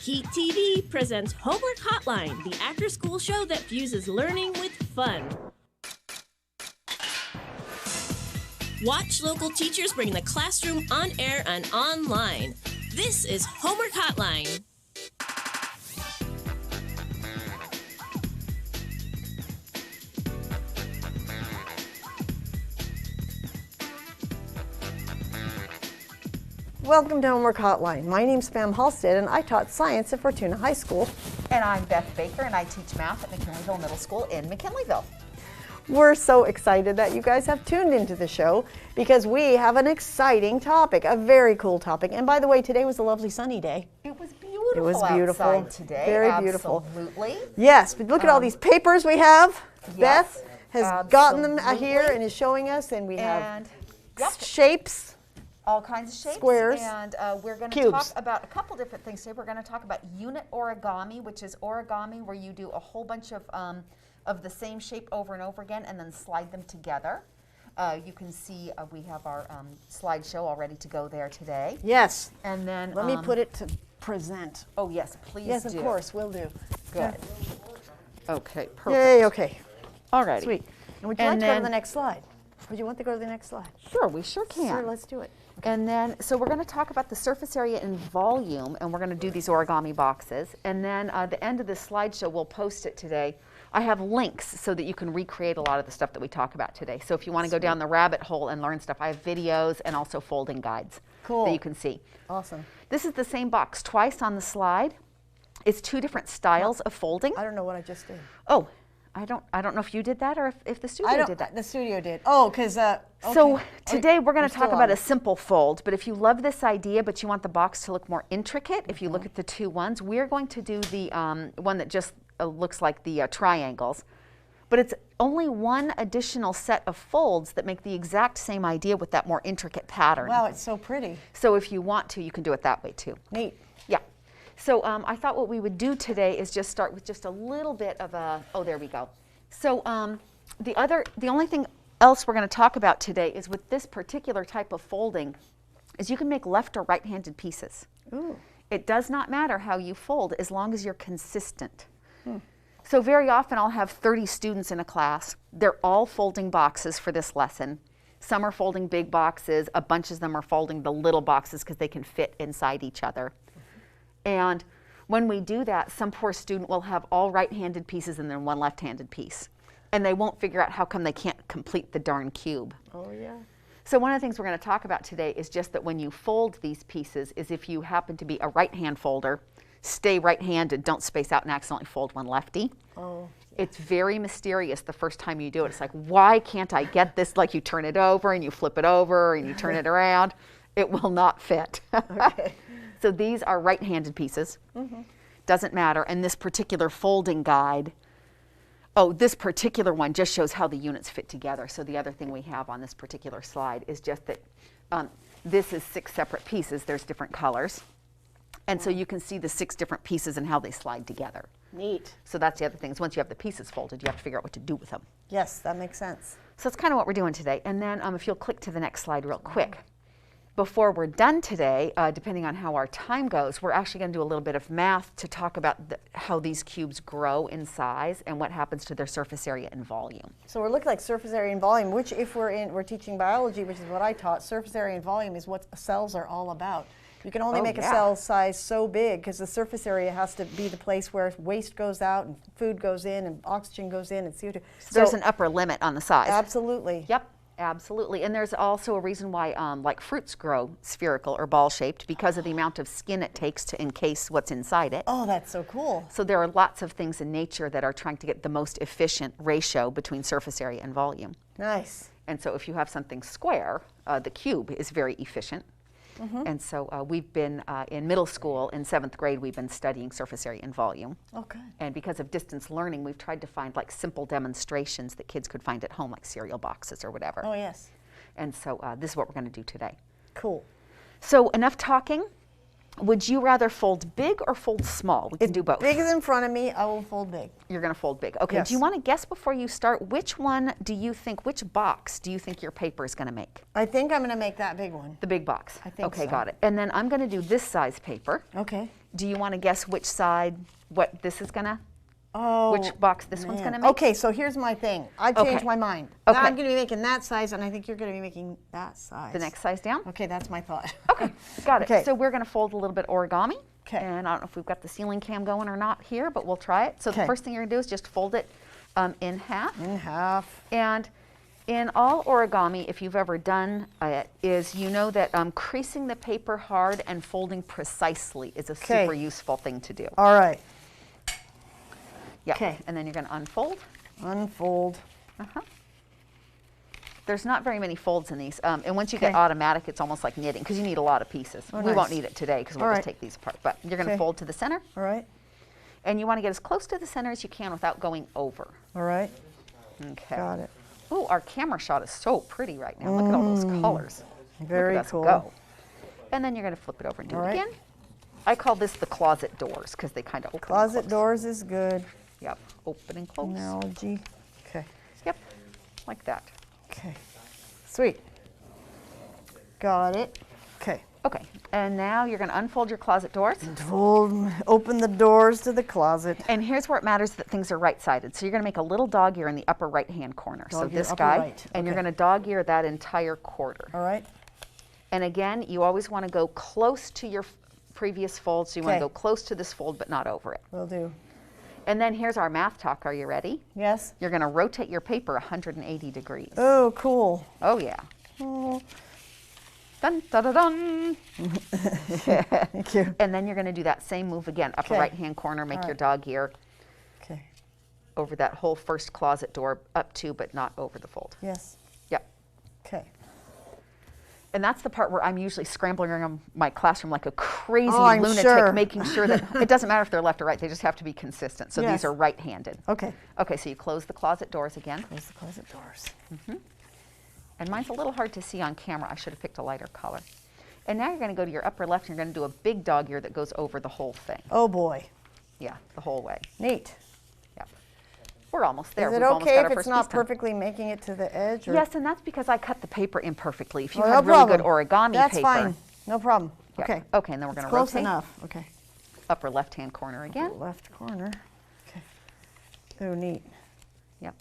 KEET TV presents Homework Hotline, the after-school show that fuses learning with fun. Watch local teachers bring the classroom on air and online. This is Homework Hotline. Welcome to Homework Hotline. My name's Pam Halstead and I taught science at Fortuna High School. And I'm Beth Baker and I teach math at McKinleyville Middle School in McKinleyville. We're so excited that you guys have tuned into the show because we have an exciting topic, a very cool topic. And by the way, today was a lovely sunny day. It was beautiful. It was beautiful outside today. Very beautiful. Absolutely. Yes, but look at all these papers we have. Yes, Beth has gotten them here and is showing us, and we have shapes. All kinds of shapes. Squares. And we're going to cubes. talk about a couple different things today. We're going to talk about unit origami, which is origami where you do a whole bunch of the same shape over and over again and then slide them together. You can see we have our slideshow all ready to go there today. Yes. And then let me put it to present. Oh yes, please do. Yes, of course, we'll do. Good. Okay, perfect. Yay, okay. All right. Sweet. And would you like to go to the next slide? Would you want to go to the next slide? Sure, we sure can. Sure, let's do it. And then, so we're going to talk about the surface area and volume, and we're going to do these origami boxes. And then at the end of this slideshow, we'll post it today. I have links so that you can recreate a lot of the stuff that we talk about today. So if you want to go down the rabbit hole and learn stuff, I have videos and also folding guides that you can see. Awesome. This is the same box twice on the slide. It's two different styles of folding. I don't know what I just did. Oh, I don't know if you did that or if the studio did that. The studio did. Oh, because So today we're going to talk about a simple fold, but if you love this idea but you want the box to look more intricate, if you look at the two ones, we're going to do the one that just looks like the triangles. But it's only one additional set of folds that make the exact same idea with that more intricate pattern. Wow, it's so pretty. So if you want to, you can do it that way too. Neat. Yeah. So I thought what we would do today is just start with just a little bit of a, oh, there we go. So the only thing else we're going to talk about today is with this particular type of folding is you can make left or right-handed pieces. Ooh. It does not matter how you fold as long as you're consistent. So very often I'll have 30 students in a class. They're all folding boxes for this lesson. Some are folding big boxes. A bunch of them are folding the little boxes because they can fit inside each other. And when we do that, some poor student will have all right-handed pieces and then one left-handed piece. And they won't figure out how come they can't complete the darn cube. Oh, yeah. So one of the things we're going to talk about today is just that when you fold these pieces is if you happen to be a right-hand folder, stay right-handed, don't space out and accidentally fold one lefty. Oh. It's very mysterious the first time you do it. It's like, why can't I get this? Like you turn it over and you flip it over and you turn it around. It will not fit. Okay. So these are right-handed pieces. Doesn't matter. And this particular folding guide, this particular one just shows how the units fit together. So the other thing we have on this particular slide is just that this is 6 separate pieces. There's different colors. And so you can see the 6 different pieces and how they slide together. Neat. So that's the other thing is once you have the pieces folded, you have to figure out what to do with them. Yes, that makes sense. So that's kind of what we're doing today. And then if you'll click to the next slide real quick. Before we're done today, depending on how our time goes, we're actually going to do a little bit of math to talk about how these cubes grow in size and what happens to their surface area and volume. So we're looking like surface area and volume, which if we're teaching biology, which is what I taught, surface area and volume is what cells are all about. You can only make a cell size so big because the surface area has to be the place where waste goes out and food goes in and oxygen goes in and CO2. So there's an upper limit on the size. Absolutely. Yep. Absolutely. And there's also a reason why like fruits grow spherical or ball-shaped because of the amount of skin it takes to encase what's inside it. Oh, that's so cool. So there are lots of things in nature that are trying to get the most efficient ratio between surface area and volume. Nice. And so if you have something square, the cube is very efficient. And so we've been in middle school, in 7th grade, we've been studying surface area and volume. Okay. And because of distance learning, we've tried to find like simple demonstrations that kids could find at home, like cereal boxes or whatever. Oh, yes. And so this is what we're going to do today. Cool. So enough talking. Would you rather fold big or fold small? We can do both. Big is in front of me. I will fold big. You're going to fold big. Okay. Yes. Do you want to guess before you start which box do you think your paper is going to make? I think I'm going to make that big one. The big box. I think okay, so. got it. And then I'm going to do this size paper. Okay. Do you want to guess which side, what this is going to? Oh, which box this one's going to make? Okay, so here's my thing. I changed my mind. Okay. Now I'm going to be making that size, and I think you're going to be making that size. The next size down? Okay, that's my thought. Okay, got it. Okay. So we're going to fold a little bit origami. Okay. And I don't know if we've got the ceiling cam going or not here, but we'll try it. So the first thing you're going to do is just fold it in half. In half. And in all origami, if you've ever done it, is you know that creasing the paper hard and folding precisely is a super useful thing to do. All right. Yep. Okay. And then you're going to unfold. Unfold. Uh-huh. There's not very many folds in these. And once you get automatic, it's almost like knitting because you need a lot of pieces. We won't need it today because we'll just take these apart. But you're going to fold to the center. All right. And you want to get as close to the center as you can without going over. All right. Okay. Got it. Oh, our camera shot is so pretty right now. Look at all those colors. Very Look at us cool. go. And then you're going to flip it over and do it again. I call this the closet doors because they kind of open Closet and close. doors is good. Yep, open and close. Analogy. Okay. Yep, like that. Okay. Sweet. Got it. Okay. Okay, and now you're going to unfold your closet doors. Open the doors to the closet. And here's where it matters that things are right-sided. So you're going to make a little dog ear in the upper right-hand corner. So this guy, and you're going to dog ear that entire quarter. All right. And again, you always want to go close to your previous fold. So you want to go close to this fold, but not over it. Will do. And then here's our math talk. Are you ready? Yes. You're going to rotate your paper 180 degrees. Oh, cool. Oh, yeah. Oh. Dun, da, da, dun. Thank you. And then you're going to do that same move again. Upper right-hand corner, make your dog ear Okay. over that whole first closet door, up to, but not over the fold. Yes. Yep. Okay. And that's the part where I'm usually scrambling around my classroom like a crazy I'm lunatic, sure. making sure that it doesn't matter if they're left or right, they just have to be consistent. So these are right-handed. Okay. Okay, so you close the closet doors again. Close the closet doors. And mine's a little hard to see on camera. I should have picked a lighter color. And now you're going to go to your upper left and you're going to do a big dog ear that goes over the whole thing. Oh, boy. Yeah, the whole way. Neat. Yep. We're almost there. Is it okay if it's not perfectly making it to the edge? Or? Yes, and that's because I cut the paper imperfectly. If you Oh, have no really problem. good origami That's paper. fine. No problem. Yep. Okay. Okay, and then we're going to Close rotate. enough. Okay. Upper left-hand corner again. Left corner. Okay. Oh, neat. Yep.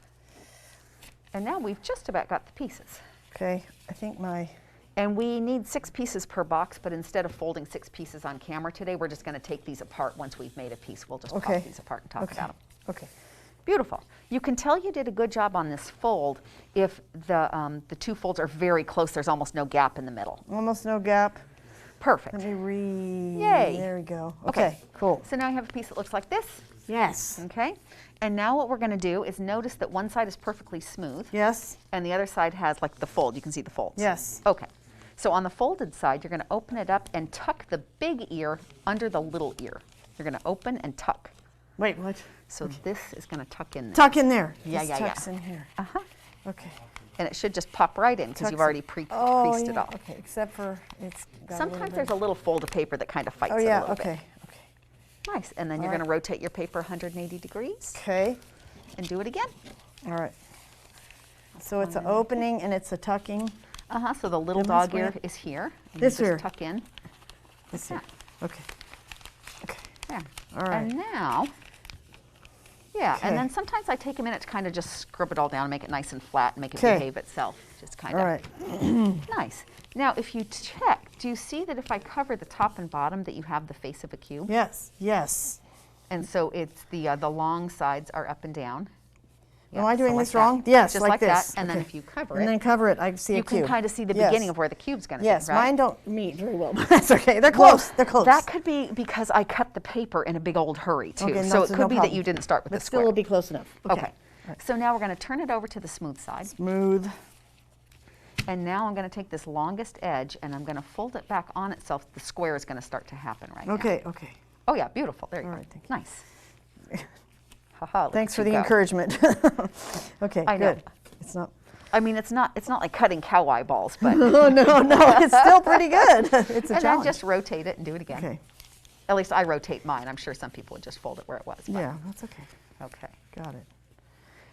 And now we've just about got the pieces. Okay. I think my... And we need 6 pieces per box, but instead of folding 6 pieces on camera today, we're just going to take these apart once we've made a piece. We'll just pop these apart and talk about them. Okay. Beautiful. You can tell you did a good job on this fold if the 2 folds are very close. There's almost no gap in the middle. Almost no gap. Perfect. Let me read. Yay. There we go. Okay, cool. So now you have a piece that looks like this. Yes. Okay. And now what we're going to do is notice that one side is perfectly smooth. Yes. And the other side has like the fold. You can see the folds. Yes. Okay. So on the folded side, you're going to open it up and tuck the big ear under the little ear. You're going to open and tuck. Wait, what? So this is going to tuck in there. Tuck in there. Yeah, This tucks in here. Uh-huh. Okay. And it should just pop right in because you've already creased it off. Okay, except for it's got Sometimes there's a little fold of paper that kind of fights Oh, it yeah, a little okay. bit. Nice. And then you're going to rotate your paper 180 degrees. Okay. And do it again. All right. So it's an opening and it's a tucking. Uh-huh. So the little dog ear is here. And This you just ear. tuck in. This here. Okay. Okay. There. All right. And now, and then sometimes I take a minute to kind of just scrub it all down, make it nice and flat, and make it behave itself. Just kind of. All right. Nice. Now, if you check, do you see that if I cover the top and bottom that you have the face of a cube? Yes. Yes. And so it's the long sides are up and down. Am I doing so this like wrong? that. Yes, just like that. this. And then Okay. if you cover And it, then cover it, I see a you cube. can kind of see the Yes. beginning of where the cube's going to Yes, be, right? mine don't meet very well, but that's okay. They're close. They're close. That could be because I cut the paper in a big old hurry, too. Okay, so no, it so could no be that problem. you didn't start with But the still square. will be close enough. Okay. So now we're going to turn it over to the smooth side. Smooth. And now I'm going to take this longest edge and I'm going to fold it back on itself. The square is going to start to happen right now. Okay, okay. Oh, yeah, beautiful. There you All go. right, thank you. Nice. Haha, look Thanks at for you the go. encouragement. Okay, I know. good. It's not. I mean, it's not like cutting cow eyeballs, but. No, it's still pretty good. It's a and challenge. then just rotate it and do it again. Okay. At least I rotate mine. I'm sure some people would just fold it where it was. Yeah, that's okay. Okay. Got it.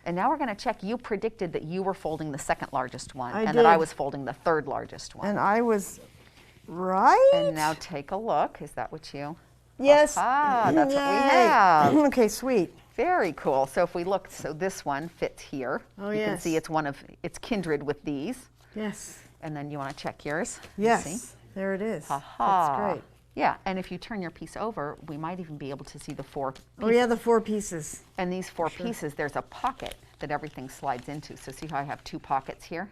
And now we're going to check. You predicted that you were folding the second largest one, I and that I did. was folding the third largest one. And I was right. And now take a look. Is that what you? Yes. Ah, that's what we Yay. have. Okay, sweet. Very cool. So if we look, so this one fits here. Oh, you can yes. see it's kindred with these. Yes. And then you want to check yours. Yes. See? There it is. That's great. Yeah, and if you turn your piece over, we might even be able to see the 4 pieces. Oh yeah, the 4 pieces. And these 4 pieces, there's a pocket that everything slides into. So see how I have 2 pockets here?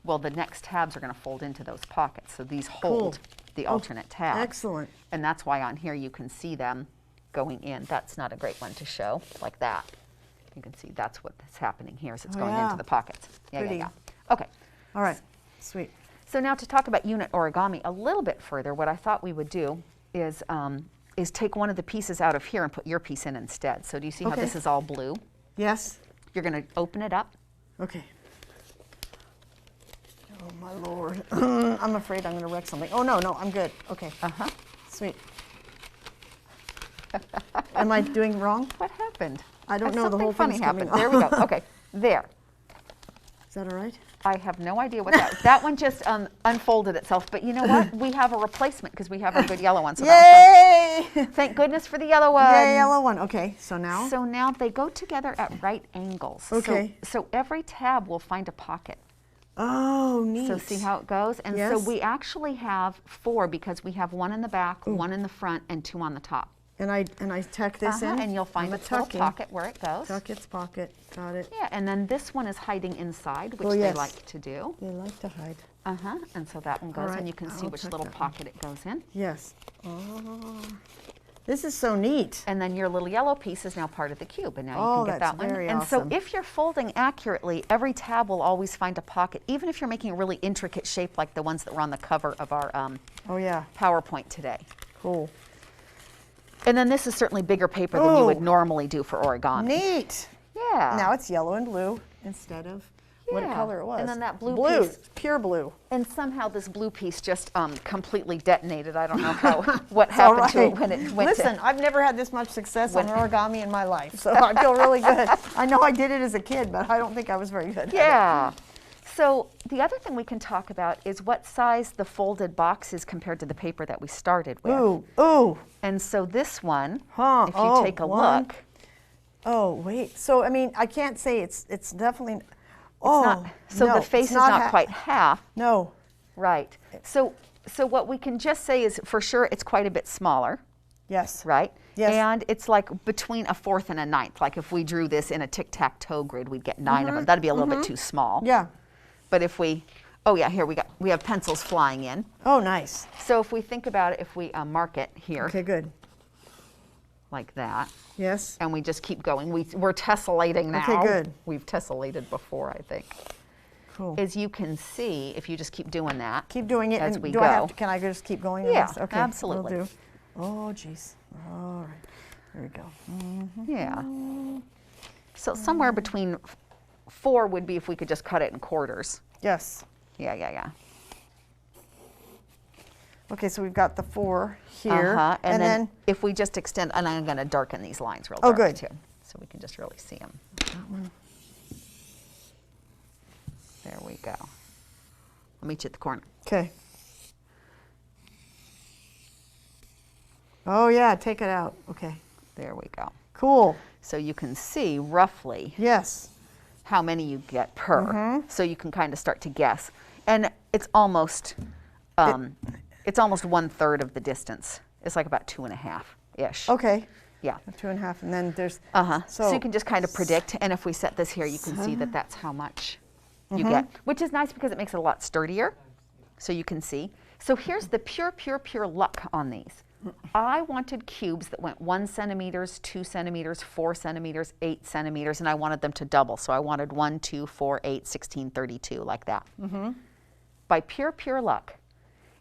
Well, the next tabs are going to fold into those pockets. So these hold the alternate tabs. Excellent. And that's why on here you can see them going in. That's not a great one to show, like that. You can see that's what's happening here, so it's going into the pockets. Pretty. Yeah. Okay. All right, sweet. So now to talk about unit origami a little bit further, what I thought we would do is take one of the pieces out of here and put your piece in instead. So do you see how this is all blue? Yes. You're going to open it up. Okay. Oh my Lord. I'm afraid I'm going to wreck something. Oh no, I'm good. Okay. Uh-huh. Sweet. Am I doing wrong? What happened? I don't know. The whole Something thing's funny coming happened. There we go. Okay. There. Is that all right? I have no idea what that one just unfolded itself. But you know what? We have a replacement because we have our good yellow one. So Yay! thank goodness for the yellow one. Yay, yellow one. Okay, so now? So now they go together at right angles. Okay. So every tab will find a pocket. Oh, neat. So see how it goes? And so we actually have 4 because we have 1 in the back, 1 in the front, and 2 on the top. And I tuck this in? And you'll find its little pocket where it goes. Tuck its pocket. Got it. Yeah, and then this one is hiding inside, which they like to do. They like to hide. And so that one goes, and you can see which little pocket it goes in. Yes. Oh, this is so neat. And then your little yellow piece is now part of the cube, and now you can get that one. Very and awesome. so if you're folding accurately, every tab will always find a pocket, even if you're making a really intricate shape like the ones that were on the cover of our PowerPoint today. Cool. And then this is certainly bigger paper than you would normally do for origami. Neat. Yeah. Now it's yellow and blue instead of what color it was. And then that blue piece. Pure blue. And somehow this blue piece just completely detonated. I don't know what happened to it when it went Listen, I've never had this much success on origami in my life, so I feel really good. I know I did it as a kid, but I don't think I was very good at it. So the other thing we can talk about is what size the folded box is compared to the paper that we started with. Ooh. And so this one, if you take a look. Oh, wait. So, I mean, I can't say it's definitely, the face is not quite half. No. Right. So what we can just say is for sure it's quite a bit smaller. Yes. Right? Yes. And it's like between a 4th and a 9th. Like if we drew this in a tic-tac-toe grid, we'd get 9 of them. That'd be a little bit too small. Yeah. But if we, here we have pencils flying in. Oh, nice. So if we think about it, if we mark it here. Okay, good. Like that. Yes. And we just keep going. We're tessellating now. Okay, good. We've tessellated before, I think. Cool. As you can see, if you just keep doing that. Keep doing it. As and we do go. I have to, can I just keep going? Yeah, okay, absolutely. Will do. Oh, geez. All right. There we go. Yeah. So somewhere between 4 would be if we could just cut it in quarters. Yes. Yeah. Okay, so we've got the 4 here. And then if we just extend, and I'm going to darken these lines real dark too, so we can just really see them. There we go. I'll meet you at the corner. Okay. Oh yeah, take it out. Okay. There we go. Cool. So you can see roughly how many you get per. So you can kind of start to guess. And it's almost it's almost 1/3 of the distance. It's like about 2.5-ish. Okay. Yeah. 2.5, and then there's So you can just kind of predict, and if we set this here, you can see that that's how much you get, which is nice because it makes it a lot sturdier. So you can see. So here's the pure luck on these. I wanted cubes that went 1 centimeters, 2 centimeters, 4 centimeters, 8 centimeters, and I wanted them to double. So I wanted 1, 2, 4, 8, 16, 32, like that. By pure luck,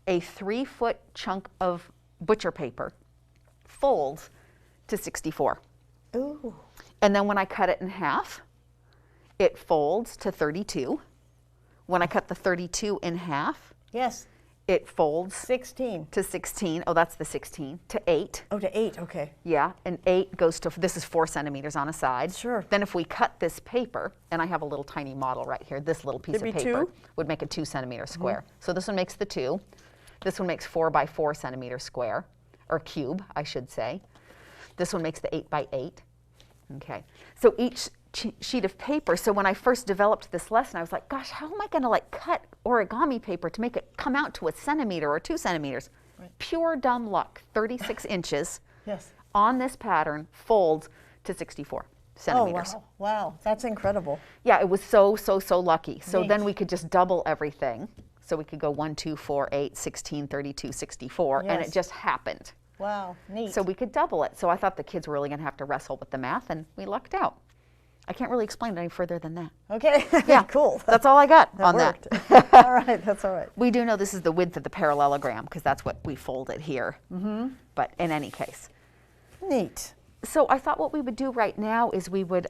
a 3-foot chunk of butcher paper folds to 64. Ooh. And then when I cut it in half, it folds to 32. When I cut the 32 in half, yes, it folds 16 to 16. Oh, that's the 16 to 8. Oh, to 8. Okay. Yeah, and 8 goes to, this is 4 centimeters on a side. Sure. Then if we cut this paper, and I have a little tiny model right here, this little piece of paper 2? would make a 2 centimeter square. So this one makes the 2. This one makes 4 by 4 centimeter square, or cube, I should say. This one makes the 8 by 8. Okay. So each sheet of paper, so when I first developed this lesson, I was like, gosh, how am I going to like cut origami paper to make it come out to a centimeter or 2 centimeters? Right. Pure dumb luck. 36 inches yes. on this pattern folds to 64 centimeters. Oh, wow. Wow. That's incredible. Yeah, it was so lucky. So Neat. then we could just double everything. So we could go 1, 2, 4, 8, 16, 32, 64, and Yes. it just happened. Wow. Neat. So we could double it. So I thought the kids were really going to have to wrestle with the math, and we lucked out. I can't really explain it any further than that. Okay. Yeah, cool. That's all I got That on worked. that. All right. That's all right. We do know this is the width of the parallelogram because that's what we folded here. But in any case. Neat. So I thought what we would do right now is we would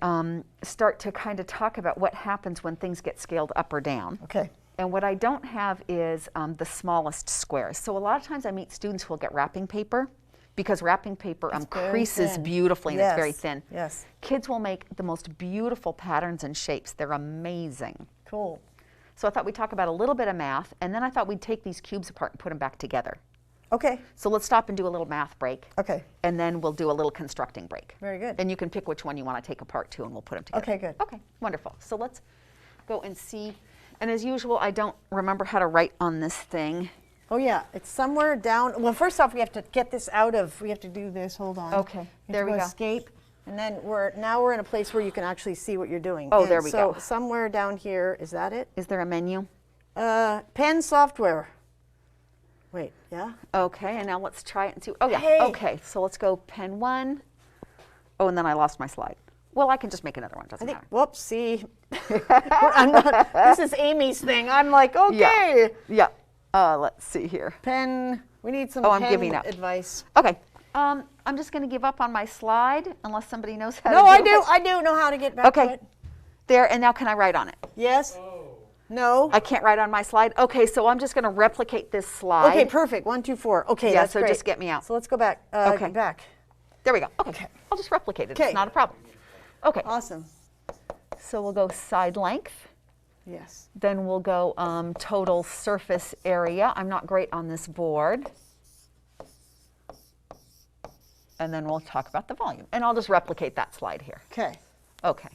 start to kind of talk about what happens when things get scaled up or down. Okay. And what I don't have is the smallest squares. So a lot of times I meet students who will get wrapping paper because wrapping paper creases beautifully and it's very thin. Yes. Kids will make the most beautiful patterns and shapes. They're amazing. Cool. So I thought we'd talk about a little bit of math, and then I thought we'd take these cubes apart and put them back together. Okay. So let's stop and do a little math break. Okay. And then we'll do a little constructing break. Very good. And you can pick which one you want to take apart too, and we'll put them together. Okay, good. Okay, wonderful. So let's go and see. And as usual, I don't remember how to write on this thing. Oh yeah, it's somewhere down. Well, first off, we have to get this out of. We have to do this. Hold on. Okay, there we go. Escape, and then now we're in a place where you can actually see what you're doing. Oh, and there we go. So somewhere down here, is that it? Is there a menu? Pen software. Wait, yeah. Okay, and now let's try it and see. Oh yeah. Hey. Okay, so let's go pen 1. Oh, and then I lost my slide. Well, I can just make another one. Doesn't matter. Whoops. See, I'm not. This is Amy's thing. I'm like, okay. Yeah. Let's see here. Pen. We need some. Oh, I'm pen giving up. advice. Okay. I'm just going to give up on my slide unless somebody knows how to No, do I it. do. I do know how to get back to Okay. it. There, and now can I write on it? Yes. No. I can't write on my slide? Okay, so I'm just going to replicate this slide. Okay, perfect. 1, 2, 4. Okay, Yeah, that's so great. just get me out. So let's go back. Okay. Back. There we go. Okay. I'll just replicate it. Okay. It's not a problem. Okay. Awesome. So we'll go side length. Yes. Then we'll go total surface area. I'm not great on this board. And then we'll talk about the volume. And I'll just replicate that slide here. Okay. Okay.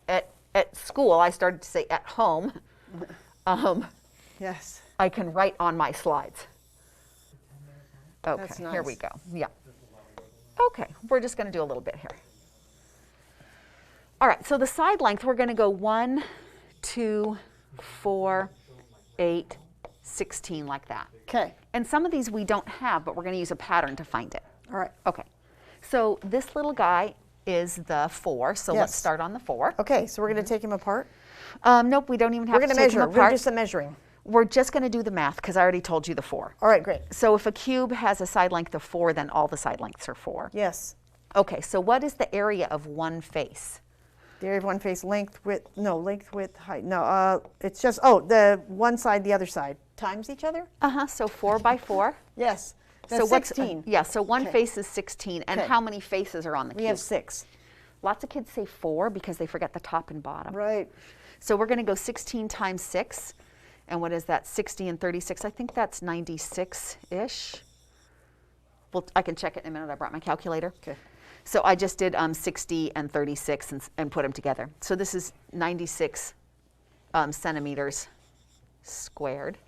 At school, I started to say at home. Yes. I can write on my slides. Okay, That's here nice. we go. Yeah. Okay, we're just going to do a little bit here. All right, so the side length, we're going to go 1, 2, 4, 8, 16, like that. Okay. And some of these we don't have, but we're going to use a pattern to find it. All right. Okay, so this little guy is the 4, so let's Yes. start on the 4. Okay, so we're going to take him apart. Nope, we don't even have We're to going to take them measure. We're apart. just measuring. We're just going to do the math because I already told you the 4. All right, great. So if a cube has a side length of 4, then all the side lengths are 4. Yes. Okay, so what is the area of one face? The area of one face, length, width, no, length, width, height. No, it's just, the one side, the other side. Times each other? So 4 by 4. Yes. That's So what's 16. yeah, so one Okay. face is 16. And Okay. how many faces are on the We cube? have 6. Lots of kids say 4 because they forget the top and bottom. Right. So we're going to go 16 times 6. And what is that? 60 and 36. I think that's 96-ish. Well, I can check it in a minute. I brought my calculator. Okay. So I just did 60 and 36 and put them together. So this is 96 centimeters squared.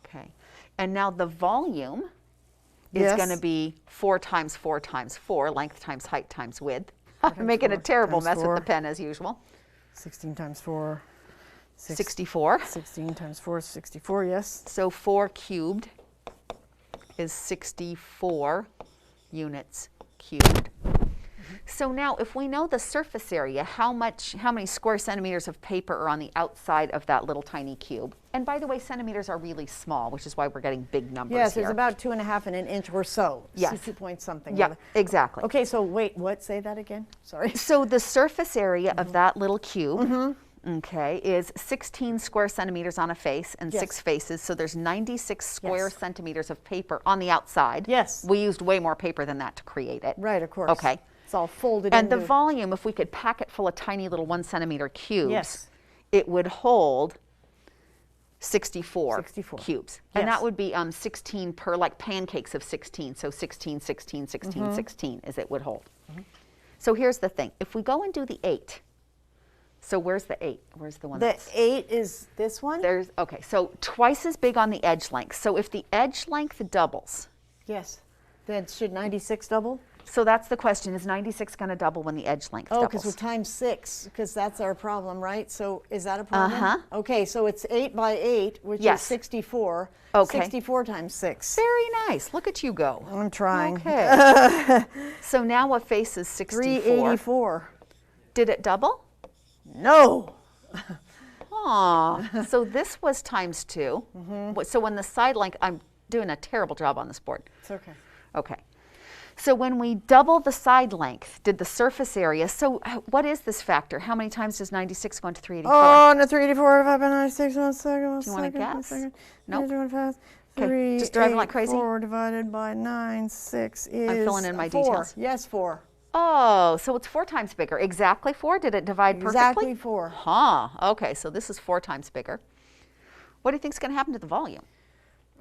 Okay. And now the volume is Yes. going to be 4 times 4 times 4, length times height times width. times I'm making a 4 terrible times mess 4. with the pen as usual. 16 times 4. 64. 16 times 4 is 64, yes. So 4 cubed is 64 units cubed. So now if we know the surface area, how many square centimeters of paper are on the outside of that little tiny cube? And by the way, centimeters are really small, which is why we're getting big numbers yes, here. there's about 2.5 in an inch or so. Yes. 2 point something. Yeah, exactly. Okay, so wait, what? Say that again. Sorry. So the surface area of that little cube, okay, is 16 square centimeters on a face and 6 faces. So there's 96 square centimeters of paper on the outside. Yes. We used way more paper than that to create it. Right, of course. Okay. It's all folded And into... the volume, if we could pack it full of tiny little 1 centimeter cubes, Yes. it would hold 64 cubes. And Yes. that would be 16 per, like pancakes of 16. So 16, 16, 16, 16 is it would hold. So here's the thing. If we go and do the 8, so where's the 8? Where's the one The that's... 8 is this one? There's, okay, so twice as big on the edge length. So if the edge length doubles, Yes. Then should 96 double? so that's the question, is 96 going to double when the edge length Oh, doubles? because we're times 6, because that's our problem, right? So is that a problem? Okay, so it's 8 by 8, which Yes. is 64. Okay. 64 times 6. Very nice. Look at you go. I'm trying. Okay. So now a face is 64. 384. Did it double? No. Aw. So this was times 2. So when the side length, I'm doing a terrible job on this board. It's okay. Okay. So when we double the side length, did the surface area, so what is this factor? How many times does 96 go into 384? Oh, no, 384 divided by 96, 1 second, 1 Do you want to second, guess? Nope. Nope. Okay, just driving like crazy? 4 divided by 96 is... I'm filling in my 4. details. Yes, 4. Oh, so it's 4 times bigger. Exactly 4? Did it divide perfectly? Exactly 4. Huh. Okay, so this is 4 times bigger. What do you think is going to happen to the volume?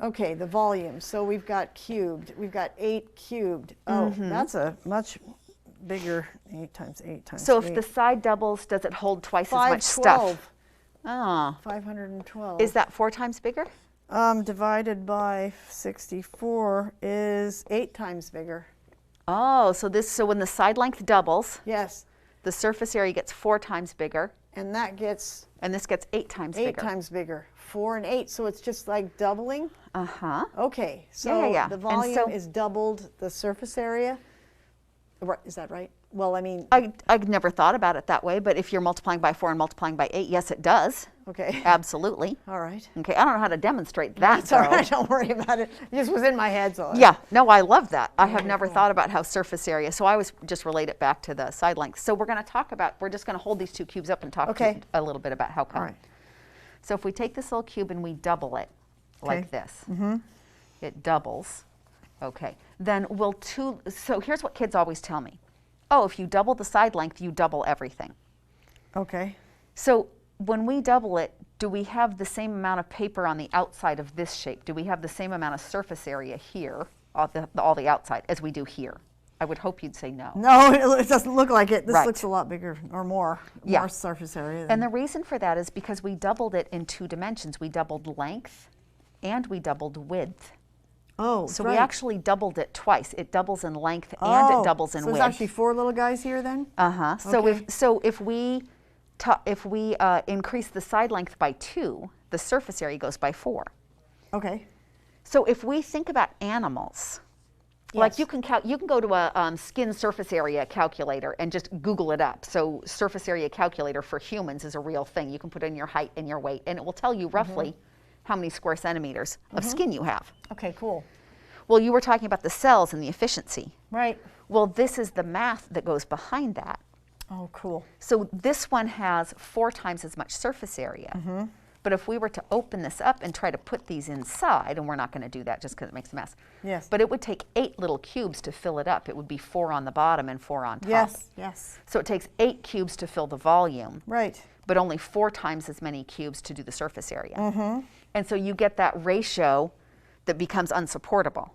Okay, the volume. So we've got cubed. We've got 8 cubed. Oh, that's a much bigger 8 times 8 times So 8. if the side doubles, does it hold twice as much stuff? 512. Oh. 512. Is that 4 times bigger? Divided by 64 is 8 times bigger. Oh, so when the side length doubles, Yes. the surface area gets 4 times bigger, And that gets and this gets 8 times 8 bigger. times bigger. 4 and 8, so it's just like doubling. Uh-huh. Okay, so yeah. the And volume so- is doubled the surface area. Is that right? Well, I mean, I've never thought about it that way, but if you're multiplying by 4 and multiplying by 8, yes, it does. okay. Absolutely. All right. Okay, I don't know how to demonstrate that, It's all though. right, don't worry about it. It just was in my head, so. Yeah, no, I love that. I have never thought about how surface area, so I was just relate it back to the side length. So we're going to talk about, we're just going to hold these 2 cubes up and talk Okay. a little bit about how come. All right. So if we take this little cube and we double it like this, it doubles. Okay, then so here's what kids always tell me. Oh, if you double the side length, you double everything. Okay. So when we double it, do we have the same amount of paper on the outside of this shape? Do we have the same amount of surface area here, all the outside, as we do here? I would hope you'd say no. No, it doesn't look like it. This Right. looks a lot bigger or more surface area. And the reason for that is because we doubled it in 2 dimensions. We doubled length and we doubled width. Oh, So right. we actually doubled it twice. It doubles in length and it doubles in so width. there's actually 4 little guys here then? Uh-huh. So Okay. if we increase the side length by 2, the surface area goes by 4. Okay. So if we think about animals, like Yes. you can go to a skin surface area calculator and just Google it up. So surface area calculator for humans is a real thing. You can put in your height and your weight, and it will tell you roughly how many square centimeters of skin you have. Okay, cool. Well, you were talking about the cells and the efficiency. Right. Well, this is the math that goes behind that. Oh, cool. So this one has 4 times as much surface area. But if we were to open this up and try to put these inside, and we're not going to do that just because it makes a mess. Yes. But it would take 8 little cubes to fill it up. It would be 4 on the bottom and 4 on top. Yes, yes. So it takes 8 cubes to fill the volume, Right. but only 4 times as many cubes to do the surface area. And so you get that ratio that becomes unsupportable.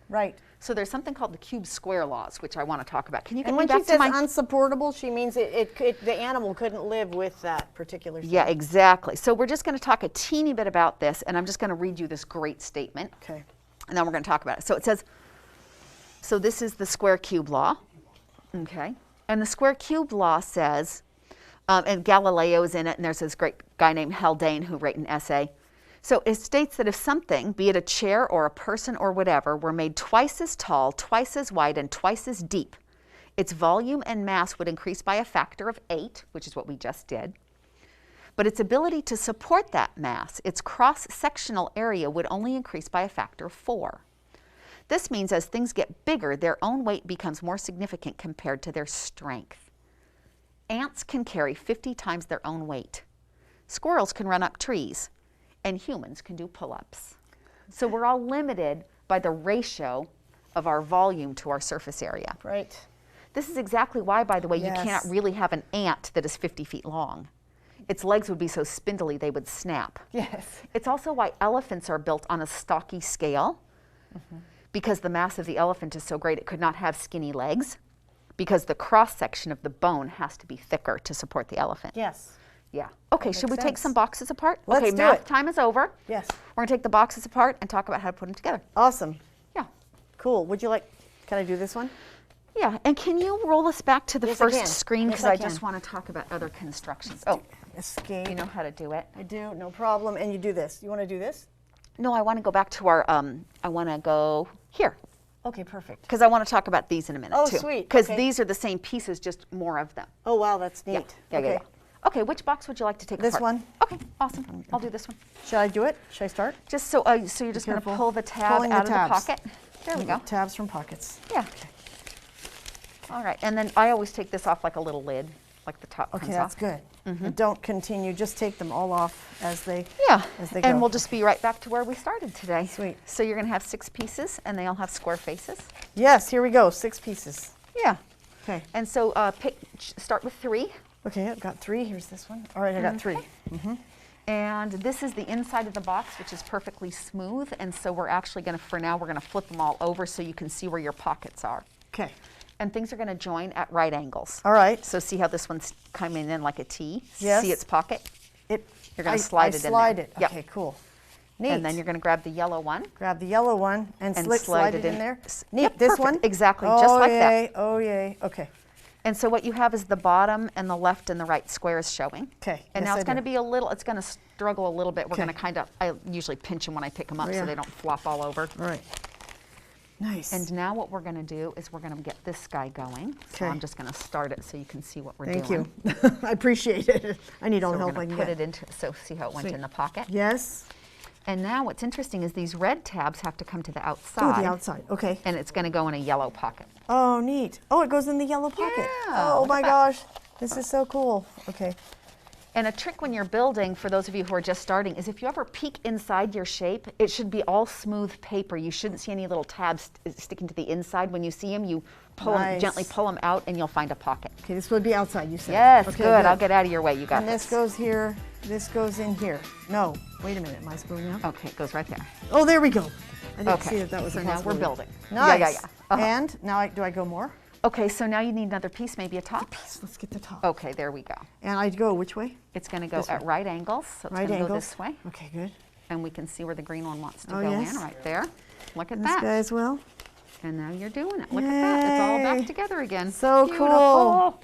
Right. So there's something called the cube square laws, which I want to talk about. Can you get And me when back she to says my... unsupportable, she means the animal couldn't live with that particular thing. Yeah, exactly. So we're just going to talk a teeny bit about this, and I'm just going to read you this great statement. Okay. And then we're going to talk about it. So it says, so this is the square cube law, okay? And the square cube law says, and Galileo is in it, and there's this great guy named Haldane who wrote an essay. So it states that if something, be it a chair or a person or whatever, were made twice as tall, twice as wide, and twice as deep, Its volume and mass would increase by a factor of 8, which is what we just did. But its ability to support that mass, its cross-sectional area, would only increase by a factor of 4. This means as things get bigger, their own weight becomes more significant compared to their strength. Ants can carry 50 times their own weight. Squirrels can run up trees, and humans can do pull-ups. So we're all limited by the ratio of our volume to our surface area. Right. This is exactly why, by the way, Yes. you cannot really have an ant that is 50 feet long. Its legs would be so spindly they would snap. Yes. It's also why elephants are built on a stocky scale, because the mass of the elephant is so great it could not have skinny legs, because the cross-section of the bone has to be thicker to support the elephant. Yes. Yeah. Okay, should we take some boxes apart? Let's okay, do math it. time is over. Yes. We're going to take the boxes apart and talk about how to put them together. Awesome. Yeah. Cool. Would you like, can I do this one? Yeah, and can you roll us back to the Yes, I first can. screen, Yes, because I I can. just want to talk about other constructions. Oh, Escape. you know how to do it? I do, no problem. And you do this. You want to do this? No, I want to go back to our, I want to go here, Okay, perfect. because I want to talk about these in a minute Oh, too. sweet. Because Okay. these are the same pieces, just more of them. Oh, wow, that's neat. Yeah, okay. yeah. Okay, which box would you like to take This apart? one. Okay, awesome. I'll do this one. Should I do it? Should I start? Just so, so you're just going to careful. pull the tab Pulling the out of the tabs. pocket. There we go. Tabs from pockets. Yeah. All right, and then I always take this off like a little lid, like the top Okay, comes that's off. good. And don't continue. Just take them all off as they Yeah, as they and go. we'll just be right back to where we started today. Sweet. So you're going to have 6 pieces, and they all have square faces. Yes, here we go. 6 pieces. Yeah. Okay. And so start with 3. Okay, I've got 3. Here's this one. All right, I got 3. And this is the inside of the box, which is perfectly smooth. And so we're actually going to, for now, we're going to flip them all over so you can see where your pockets are. Okay. And things are going to join at right angles. All right. So see how this one's coming in like a T? Yes. See its pocket? You're going I to slide it in there. slide it. Yep. Okay, cool. Neat. And then you're going to grab the yellow one. grab the yellow one and, slide it in there. Neat. Yep, This perfect. one? Exactly, oh, just like yay. that. Oh, yay. Okay. And so what you have is the bottom and the left and the right squares showing. Okay. And Yes, now I it's going to do. be a little, it's going to struggle a little bit. We're Okay. going to kind of, I usually pinch them when I pick them up Yeah. so they don't flop all over. All right. Nice. And now what we're going to do is we're going to get this guy going. So Okay. I'm just going to start it so you can see what we're Thank doing. you. I appreciate it. I need all So the we're help I going can to put get. it into, so see how it went Sweet. in the pocket? Yes. And now what's interesting is these red tabs have to come to the Oh, outside. the outside. Okay. And it's going to go in a yellow pocket. Oh, neat. Oh, it goes in the yellow pocket. Yeah, Oh look my at that. gosh. This is so cool. Okay. And a trick when you're building, for those of you who are just starting, is if you ever peek inside your shape, it should be all smooth paper. You shouldn't see any little tabs sticking to the inside. When you see them, you pull 'em, Nice. gently pull them out, and you'll find a pocket. Okay, this would be outside, you said. Yes, Okay, good. I'll get out of your way. You got And this goes here. This goes in here. No. Wait a minute. Am I screwing up? Okay, it goes right there. Oh, there we go. I didn't Okay, see that was so a now we're possibility. building. Nice. Yeah, yeah, yeah. Uh-huh. And now, do I go more? Okay, so now you need another piece, maybe a top. Let's get the top. Okay, there we go. And I go which way? It's going to go This at way. right angles, so it's Right going to go angles. this way. Okay, good. And we can see where the green one wants to Oh, go yes. in, right there. Look at This that. guy as well. And now you're doing it. Look at that. It's all Yay. back together again. So Beautiful. cool.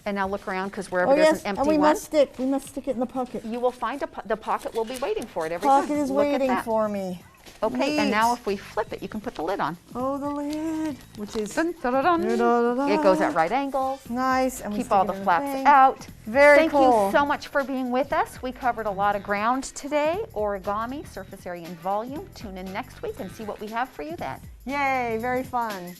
And now look around, because wherever Oh there's yes, an empty and we one, must stick. We must stick it in the pocket. you will find the pocket will be waiting for it every Pocket time. is Look at waiting that. for me. Okay, and Neat. now if we flip it, you can put the lid on. Oh, the lid, which is Dun, dun, dun, dun. Da-da-da-da. It goes at right angles. nice. And we Keep stick all it the in flaps thing. out. Very Thank cool. you so much for being with us. We covered a lot of ground today. Origami, surface area and volume. Tune in next week and see what we have for you then. Yay, very fun.